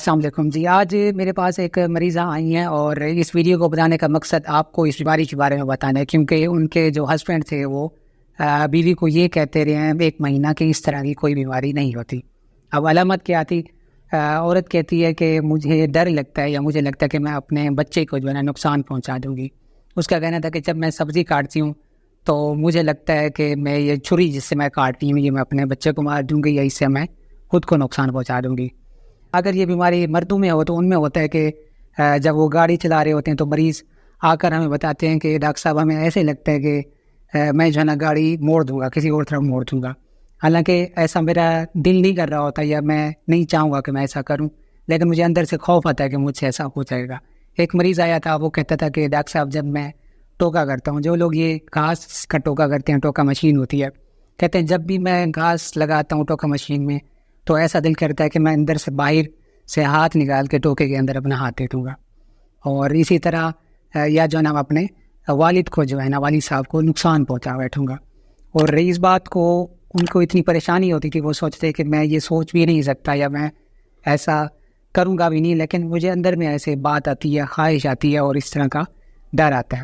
السلام علیکم جی. آج میرے پاس ایک مریضہ آئی ہیں اور اس ویڈیو کو بتانے کا مقصد آپ کو اس بیماری کے بارے میں بتانا ہے، کیونکہ ان کے جو ہسبینڈ تھے وہ بیوی کو یہ کہتے رہے ہیں 1 مہینہ کہ اس طرح کی کوئی بیماری نہیں ہوتی. اب علامت کیا آتی؟ عورت کہتی ہے کہ مجھے ڈر لگتا ہے یا مجھے لگتا ہے کہ میں اپنے بچے کو جو ہے نا نقصان پہنچا دوں گی. اس کا کہنا تھا کہ جب میں سبزی کاٹتی ہوں تو مجھے لگتا ہے کہ میں یہ چھری جس سے میں کاٹتی ہوں یہ میں اپنے بچے کو مار دوں گی یا اس سے میں خود کو نقصان پہنچا دوں گی. اگر یہ بیماری مردوں میں ہو تو ان میں ہوتا ہے کہ جب وہ گاڑی چلا رہے ہوتے ہیں تو مریض آ کر ہمیں بتاتے ہیں کہ ڈاکٹر صاحب ہمیں ایسے لگتا ہے کہ میں جو ہے نا گاڑی موڑ دوں گا، کسی اور طرف موڑ دوں گا. حالانکہ ایسا میرا دل نہیں کر رہا ہوتا یا میں نہیں چاہوں گا کہ میں ایسا کروں، لیکن مجھے اندر سے خوف آتا ہے کہ مجھ سے ایسا ہو جائے گا. ایک مریض آیا تھا، وہ کہتا تھا کہ ڈاکٹر صاحب جب میں ٹوکا کرتا ہوں، جو لوگ یہ گھاس کا ٹوکا کرتے ہیں، ٹوکا مشین ہوتی ہے، کہتے ہیں جب بھی میں گھاس لگاتا ہوں ٹوکا مشین میں تو ایسا دل کرتا ہے کہ میں اندر سے باہر سے ہاتھ نکال کے ٹوکے کے اندر اپنا ہاتھ دے دوں گا. اور اسی طرح یا جو ہے نا اپنے والد کو جو ہے نا والد صاحب کو نقصان پہنچا بیٹھوں گا. اور اس بات کو ان کو اتنی پریشانی ہوتی تھی، وہ سوچتے کہ میں یہ سوچ بھی نہیں سکتا یا میں ایسا کروں گا بھی نہیں، لیکن مجھے اندر میں ایسے بات آتی ہے، خواہش آتی ہے اور اس طرح کا ڈر آتا ہے.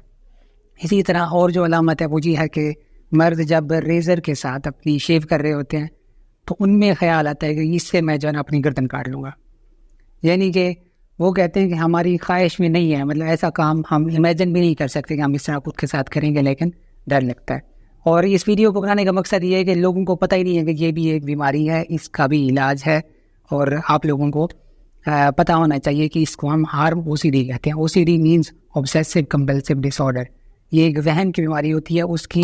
اسی طرح اور جو علامت ہے وہ یہ ہے کہ مرد جب ریزر کے ساتھ اپنی شیو کر رہے ہوتے ہیں تو ان میں خیال آتا ہے کہ اس سے میں جو ہے نا اپنی گردن کاٹ لوں گا. یعنی کہ وہ کہتے ہیں کہ ہماری خواہش میں نہیں ہے، مطلب ایسا کام ہم امیجن بھی نہیں کر سکتے کہ ہم اس طرح خود کے ساتھ کریں گے، لیکن ڈر لگتا ہے. اور اس ویڈیو کو بنانے کا مقصد یہ ہے کہ لوگوں کو پتہ ہی نہیں ہے کہ یہ بھی ایک بیماری ہے، اس کا بھی علاج ہے، اور آپ لوگوں کو پتہ ہونا چاہیے کہ اس کو ہم OCD کہتے ہیں. OCD means obsessive compulsive disorder. یہ ایک ذہن کی بیماری ہوتی ہے، اس کی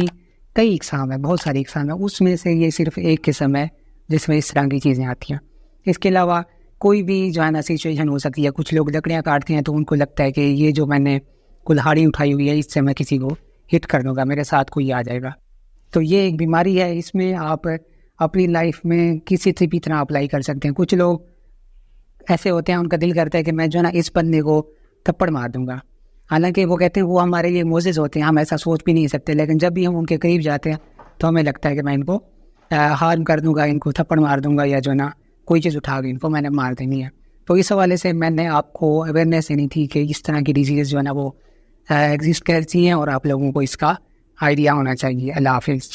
کئی اقسام ہیں، بہت ساری اقسام ہیں، اس میں سے یہ صرف ایک قسم ہے جس میں اس طرح کی چیزیں آتی ہیں. اس کے علاوہ کوئی بھی جو ہے نا سچویشن ہو سکتی ہے. کچھ لوگ لکڑیاں کاٹتے ہیں تو ان کو لگتا ہے کہ یہ جو میں نے کلہاڑی اٹھائی ہوئی ہے اس سے میں کسی کو ہٹ کر دوں گا، میرے ساتھ کوئی آ جائے گا. تو یہ ایک بیماری ہے، اس میں آپ اپنی لائف میں کسی سے بھی طرح اپلائی کر سکتے ہیں. کچھ لوگ ایسے ہوتے ہیں ان کا دل کرتا ہے کہ میں جو ہے نا اس بندے کو تھپڑ مار دوں گا، حالانکہ وہ کہتے ہیں وہ ہمارے لیے موزز ہوتے ہیں، ہم ایسا سوچ بھی نہیں سکتے، لیکن جب بھی ہم ان کے قریب جاتے ہیں تو ہمیں لگتا ہے کہ میں ان کو ہارم کر دوں گا، ان کو تھپڑ مار دوں گا، یا جو ہے نا کوئی چیز اٹھا کے ان کو میں نے مار دینی ہے. تو اس حوالے سے میں نے آپ کو اویئرنیس دینی تھی کہ اس طرح کی ڈیزیز جو ہے نا وہ ایگزسٹ کرتی ہیں اور آپ لوگوں کو اس کا آئیڈیا ہونا چاہیے. اللہ حافظ.